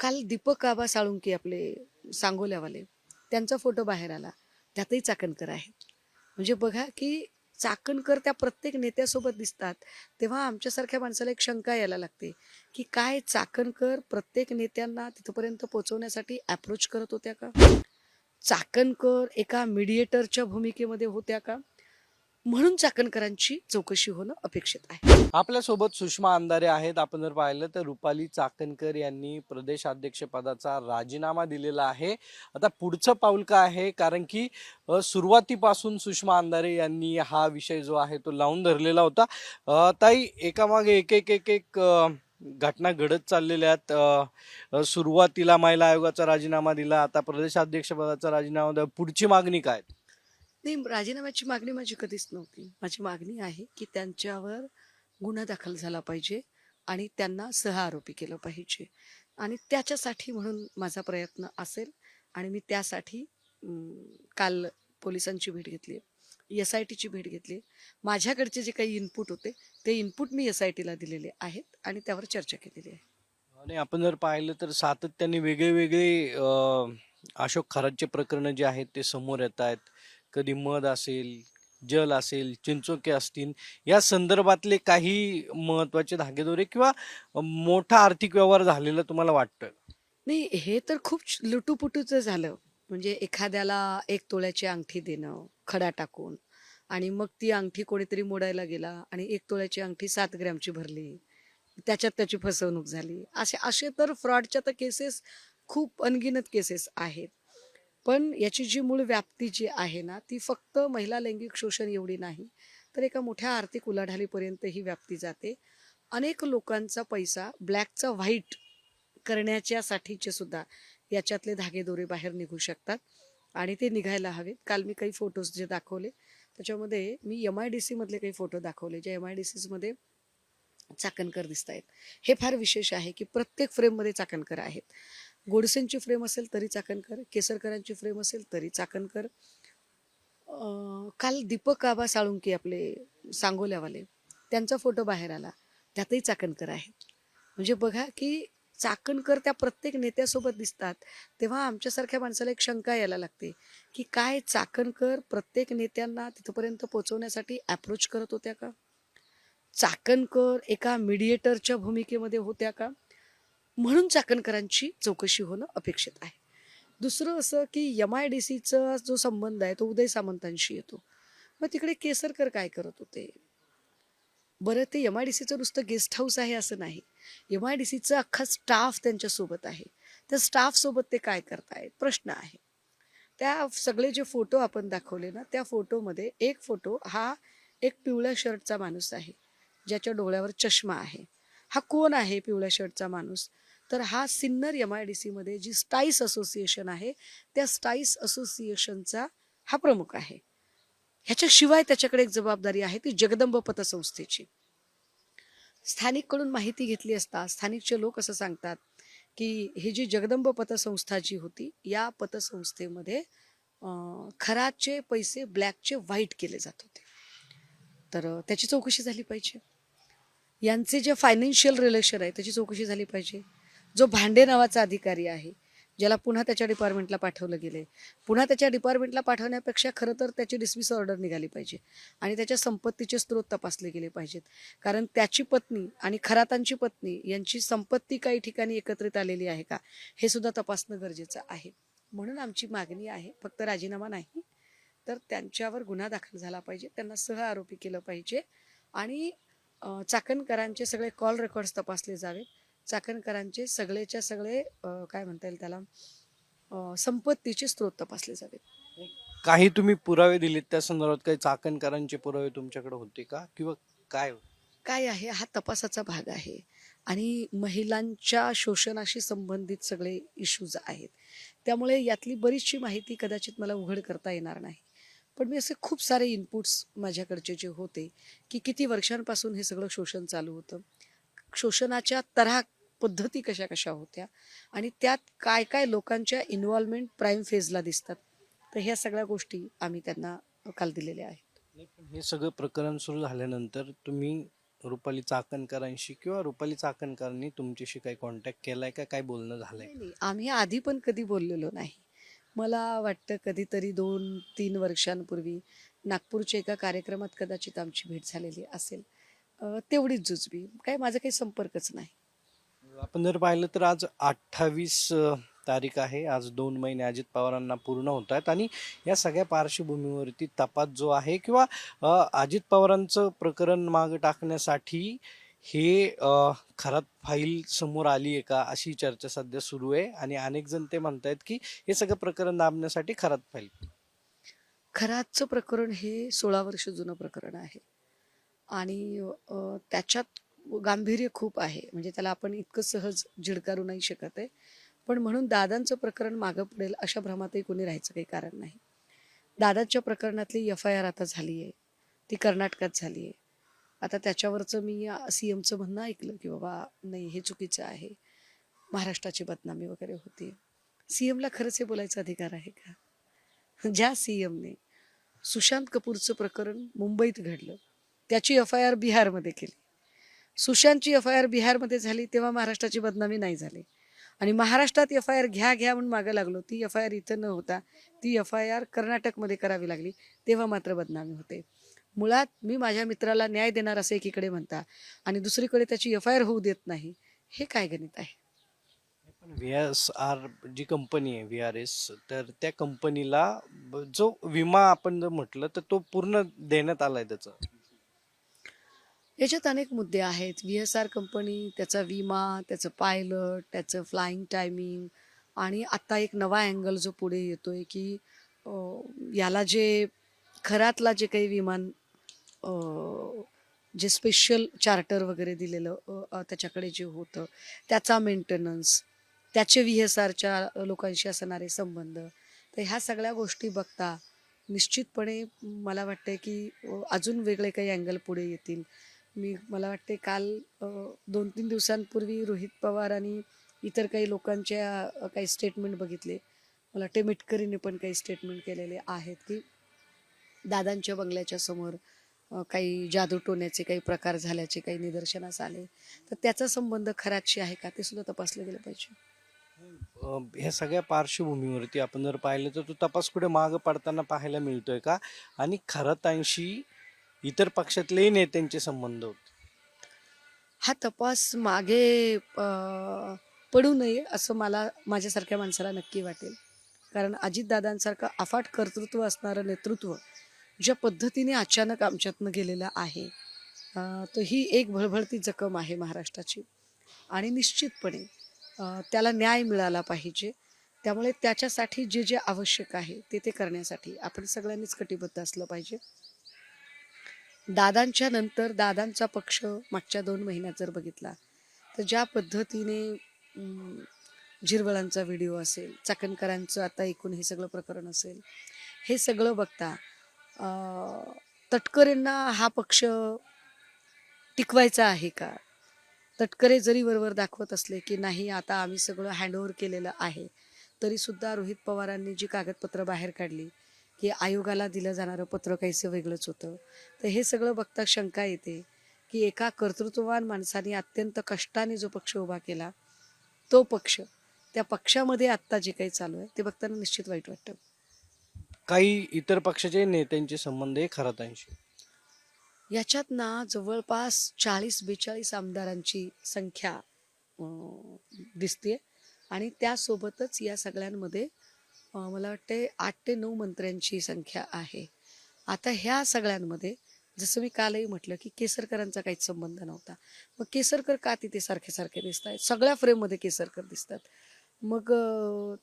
काल दीपक आबा साळुंके आपले सांगोल्यावाले त्यांचा फोटो बाहेर आला, त्यातही चाकणकर आहेत. म्हणजे बघा की चाकणकर त्या प्रत्येक नेत्यासोबत दिसतात, तेव्हा आमच्यासारख्या माणसाला एक शंका यायला लागते की काय चाकणकर प्रत्येक नेत्यांना तिथपर्यंत पोहोचवण्यासाठी अप्रोच करत होत्या का? चाकणकर एका मीडिएटरच्या भूमिकेमध्ये होत्या का? म्हणून चाकणकरांची चौकशी होणं अपेक्षित आहे. आपल्यासोबत सुषमा अंधारे आहेत. आपण जर पाहिलं तर रुपाली चाकणकर यांनी प्रदेशाध्यक्ष पदाचा राजीनामा दिलेला आहे. आता पुढचं पाऊल काय आहे? कारण की सुरुवातीपासून सुषमा अंधारे यांनी हा विषय जो आहे तो लावून धरलेला होता. ताई, एकामागे एक एक एक एक घटना घडत चाललेल्या आहेत. सुरुवातीला महिला आयोगाचा राजीनामा दिला, आता प्रदेशाध्यक्ष पदाचा राजीनामा दिला. पुढची मागणी काय? नाही, राजीनाम्याची मागणी माझी कधीच नव्हती. माझी मागणी आहे की त्यांच्यावर गुन्हा दाखल झाला पाहिजे आणि त्यांना सहआरोपी केलं पाहिजे, आणि त्याच्यासाठी म्हणून माझा प्रयत्न असेल. आणि मी त्यासाठी काल पोलिसांची भेट घेतली, SITची भेट घेतली. माझ्याकडचे जे काही इनपुट होते ते इनपुट मी SITला दिलेले आहेत आणि त्यावर चर्चा केलेली आहे. आणि आपण जर पाहिलं तर सातत्याने वेगळे वेगळे अशोक खरातचे प्रकरण जे आहेत ते समोर येत आहेत. कधी मध असेल, जल असेल, चिंचोके असतील, या संदर्भातले काही महत्वाचे धागेदोरे किंवा मोठा आर्थिक व्यवहार झालेला तुम्हाला वाटतं? नाही, हे तर खूप लुटूपुटूचं झालं. म्हणजे एखाद्याला 1 तोळ्याची अंगठी देणं खडा टाकून, आणि मग ती अंगठी कोणीतरी मोडायला गेला आणि 1 तोळ्याची अंगठी 7 ग्रॅमची भरली, त्याच्यात त्याची फसवणूक झाली. असे असे तर फ्रॉडच्या तर केसेस खूप अनगिनत केसेस आहेत. पण याची जी मूळ व्याप्ती जी आहे ना, ती फक्त महिला लैंगिक शोषण एवढी नाही, तर एका मोठ्या आर्थिक उलाढालीपर्यंत ही व्याप्ती जाते. अनेक लोकांचा पैसा ब्लॅकचा व्हाईट करण्याच्यासाठीचे सुद्धा याच्यातले धागेदोरे बाहेर निघू शकतात, आणि ते निघायला हवेत. काल मी काही फोटोज जे दाखवले, त्याच्यामध्ये मी MIDC मधले काही फोटो दाखवले, ज्या MIDCs मध्ये चाकणकर दिसत आहेत. हे फार विशेष आहे की प्रत्येक फ्रेममध्ये चाकणकर आहेत. गोडसेंची फ्रेम असेल तरी चाकणकर, केसरकरांची फ्रेम असेल तरी चाकणकर. काल दीपक आबा साळुंके आपले सांगोल्यावाले त्यांचा फोटो बाहेर आला, त्यातही चाकणकर आहेत. म्हणजे बघा की चाकणकर त्या प्रत्येक नेत्यासोबत दिसतात, तेव्हा आमच्यासारख्या माणसाला एक शंका यायला लागते की काय चाकणकर प्रत्येक नेत्यांना तिथपर्यंत पोहोचवण्यासाठी अप्रोच करत होत्या का? चाकणकर एका मीडिएटरच्या भूमिकेमध्ये होत्या का? म्हणून चाकणकरांची चौकशी होणं अपेक्षित आहे. दुसरं असं की MIDCचा जो संबंध आहे तो उदय सामंतांशी येतो. मग तिकडे केसरकर काय करत होते? बरं, ते MIDCचं नुसतं गेस्ट हाऊस आहे असं नाही. MIDCचा अख्खा स्टाफ त्यांच्यासोबत आहे. त्या स्टाफसोबत ते काय करतायत प्रश्न आहे. त्या सगळे जे फोटो आपण दाखवले ना, त्या फोटोमध्ये एक फोटो हा एक पिवळ्या शर्टचा माणूस आहे, ज्याच्या डोळ्यावर चष्मा आहे. हा कोण आहे पिवळ्या शर्टचा माणूस? तर हा सिन्नर MIDC मध्ये जी स्टाईस असोसिएशन आहे, त्या स्टाईस असोसिएशनचा हा प्रमुख आहे. ह्याच्याशिवाय त्याच्याकडे एक जबाबदारी आहे, ती जगदंब पतसंस्थेची. स्थानिककडून माहिती घेतली असता स्थानिकचे लोक असं सांगतात की ही जी जगदंब पतसंस्था जी होती, या पतसंस्थेमध्ये खराचे पैसे ब्लॅकचे व्हाईट केले जात होते. तर त्याची चौकशी झाली पाहिजे. यांचे जे फायनान्शियल रिलेशन आहे त्याची चौकशी झाली पाहिजे. जो भांडे नावाचा अधिकारी आहे, ज्याला पुन्हा त्याच्या डिपार्टमेंटला पाठवलं गेले, पुन्हा त्याच्या डिपार्टमेंटला पाठवण्यापेक्षा खरं तर त्याची डिसमिस ऑर्डर निघाली पाहिजे आणि त्याच्या संपत्तीचे स्रोत तपासले गेले पाहिजेत. कारण त्याची पत्नी आणि खरातांची पत्नी यांची संपत्ती काही ठिकाणी एकत्रित आलेली आहे का, हे सुद्धा तपासणं गरजेचं आहे. म्हणून आमची मागणी आहे, फक्त राजीनामा नाही, तर त्यांच्यावर गुन्हा दाखल झाला पाहिजे, त्यांना सहआरोपी केलं पाहिजे, आणि चाकणकरांचे सगळे कॉल रेकॉर्ड्स तपासले जावेत. चाकणकरांचे सगळेच्या सगळे काय म्हणता येईल त्याला, संपत्तीचे स्रोत तपासले जावेत. काही तुम्ही पुरावे दिलेत त्या संदर्भात? काही चाकणकरांचे पुरावे तुमच्याकडे होते का, किंवा काय? काय आहे, हा तपासाचा भाग आहे आणि महिलांच्या शोषणाशी संबंधित सगळे इश्यूज आहेत. त्यामुळे यातली बरीचशी माहिती कदाचित मला उघड करता येणार नाही. पण मी असे खूप सारे इनपुट्स माझ्याकडचे जे होते की किती वर्षांपासून हे सगळं शोषण चालू होतं, शोषणाच्या तऱ्हा पद्धती कशा कशा होत्या, आणि त्यात काय काय लोकांच्या इन्व्हॉल्वमेंट प्राईम फेजला दिसतात. तर ह्या सगळ्या गोष्टी आम्ही त्यांना काल दिलेल्या आहेत. नाही, पण हे सगळं प्रकरण सुरू झाल्यानंतर तुम्ही रुपाली चाकणकरांशी किंवा रुपाली चाकणकरांनी तुमच्याशी काही कॉन्टॅक्ट केलाय का, काय बोलणं झालंय? नाही, आम्ही आधी पण कधी बोललेलो नाही. मला वाटतं कधीतरी 2-3 वर्षांपूर्वी नागपूरच्या एका कार्यक्रमात कदाचित आमची भेट झालेली असेल. तेवढीच जुजबी. काय माझा काही संपर्कच नाही. आपण जर पाहिलं तर आज 28 तारीख आहे. आज 2 महिने अजित पवारांना पूर्ण होत आहेत आणि या सगळ्या पार्श्वभूमीवरती तपास जो आहे किंवा अजित पवारांचं प्रकरण मागे टाकण्यासाठी हे खरात फाईल समोर आली आहे का, अशी चर्चा सध्या सुरू आहे आणि अनेक जण ते म्हणतायत की हे सगळं प्रकरण दाबण्यासाठी खरात फाईल. खरातचं प्रकरण हे 16 वर्ष जुनं प्रकरण आहे आणि त्याच्यात गांभीर्य खूप आहे. म्हणजे त्याला आपण इतकं सहज झिडकारू नाही शकत आहे. पण म्हणून दादांचं प्रकरण मागं पडेल अशा भ्रमातही कोणी राहायचं काही कारण नाही. दादाच्या प्रकरणातली FIR आता झाली आहे. ती कर्नाटकात झाली आहे. आता त्याच्यावरचं मी CMचं म्हणणं ऐकलं की बाबा नाही, हे चुकीचं आहे. महाराष्ट्राची बदनामी वगैरे होती. CMला खरंच हे बोलायचा अधिकार आहे का? ज्या CMने सुशांत कपूरचं प्रकरण मुंबईत घडलं, त्याची FIR बिहारमध्ये केली. सुशांतची FIR बिहारमध्ये झाली तेव्हा महाराष्ट्राची बदनामी नाही झाली. आणि महाराष्ट्रात FIR घ्या म्हणून मागं लागलो, ती FIR इथं न होता ती FIR कर्नाटकमध्ये करावी लागली, तेव्हा मात्र बदनामी होते. मुळात मी माझ्या मित्राला न्याय देणार असं एकीकडे म्हणता आणि दुसरीकडे त्याची FIR होऊ देत नाही, हे काय गणित आहे? पण VSR जी कंपनी आहे VRS, तर त्या कंपनीला जो विमा आपण जर म्हटलं तर तो पूर्ण देण्यात आलाय त्याचा. याच्यात अनेक मुद्दे आहेत. VSR कंपनी, त्याचा विमा, त्याचं पायलट, त्याचं फ्लाइंग टायमिंग आणि आत्ता एक नवा अँगल जो पुढे येतोय की याला जे खरातला जे काही विमान जे स्पेशल चार्टर वगैरे दिलेलं त्याच्याकडे जे होतं, त्याचा मेंटेनन्स, त्याचे VSRच्या लोकांशी असणारे संबंध, तर ह्या सगळ्या गोष्टी बघता निश्चितपणे मला वाटतंय की अजून वेगळे काही अँगल पुढे येतील. मला वाटते काल 2-3 दिवसांपूर्वी रोहित पवार आणि इतर काही लोकांच्या काही स्टेटमेंट बघितले. मला वाटते मिटकरीने पण काही स्टेटमेंट केलेले आहेत की दादांच्या बंगल्याच्या समोर काही जादूटोण्याचे काही प्रकार झाल्याचे काही निदर्शनास आले, तर त्याचा संबंध खऱ्याशी आहे का ते सुद्धा तपासलं गेलं पाहिजे. ह्या सगळ्या पार्श्वभूमीवरती आपण जर पाहिलं तर तो तपास कुठे मागं पडताना पाहायला मिळतोय का, आणि खरतांशी इतर पक्षातलेही नेत्यांचे संबंध होते? हा तपास मागे पडू नये असं मला माझ्यासारख्या माणसाला नक्की वाटेल. कारण अजितदादांसारखं अफाट कर्तृत्व असणारं नेतृत्व ज्या पद्धतीने अचानक आमच्यातनं गेलेलं आहे, तर ही एक भळभळती जखम आहे महाराष्ट्राची आणि निश्चितपणे त्याला न्याय मिळाला पाहिजे. त्यामुळे त्याच्यासाठी जे जे आवश्यक आहे ते करण्यासाठी आपण सगळ्यांनीच कटिबद्ध असलं पाहिजे. दादांच्या नंतर दादांचा पक्ष मागच्या 2 महिन्यात जर बघितला तर ज्या पद्धतीने झिरवळांचा व्हिडिओ असेल, चाकणकरांचं आता एकूण हे सगळं प्रकरण असेल, हे सगळं बघता तटकरेंना हा पक्ष टिकवायचा आहे का? तटकरे जरी वरवर दाखवत असले की नाही आता आम्ही सगळं हँडओव्हर केलेलं आहे, तरीसुद्धा रोहित पवारांनी जी कागदपत्र बाहेर काढली की आयोगाला दिलं जाणारं पत्र काहीसं वेगळंच होतं, तर हे सगळं बघता शंका येते की एका कर्तृत्ववान माणसाने अत्यंत कष्टाने जो पक्ष उभा केला, तो पक्ष, त्या पक्षामध्ये आत्ता जे काही चालू आहे ते बघताना निश्चित वाईट वाटतं. काही इतर पक्षाचे नेत्यांचे संबंध हे खरतांशी. याच्यात ना जवळपास 40-42 आमदारांची संख्या दिसते आणि त्यासोबतच या सगळ्यांमध्ये मला वाटते 8 ते 9 मंत्र्यांची संख्या आहे. आता ह्या सगळ्यांमध्ये जसं मी कालही म्हटलं की केसरकरांचा काहीच संबंध नव्हता. मग केसरकर का तिथे सारखे सारखे दिसत आहेत? सगळ्या फ्रेममध्ये केसरकर दिसतात. मग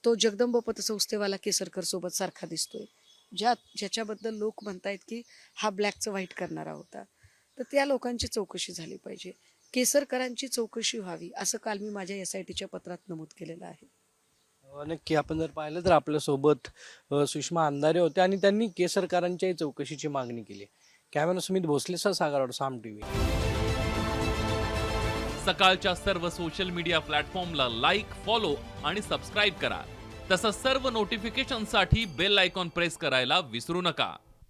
तो जगदंब पतसंस्थेवाला केसरकर सोबत सारखा दिसतोय, ज्याच्याबद्दल लोक म्हणतायत की हा ब्लॅकचं व्हाईट करणारा होता. तर त्या लोकांची चौकशी झाली पाहिजे. केसरकरांची चौकशी व्हावी असं काल मी माझ्या SITच्या पत्रात नमूद केलेलं आहे. नक्की आपण जर पाहिलं तर आपल्यासोबत सुषमा अंधारे होते आणि त्यांनी केसरकरांच्याही चौकशीची मागणी केली. कॅमेरा सुमित भोसलेसह सागर साम TV. सकाळच्या सर्व सोशल मीडिया प्लॅटफॉर्मला लाईक, फॉलो आणि सबस्क्राईब करा. तसंच सर्व नोटिफिकेशनसाठी बेल आयकॉन प्रेस करायला विसरू नका.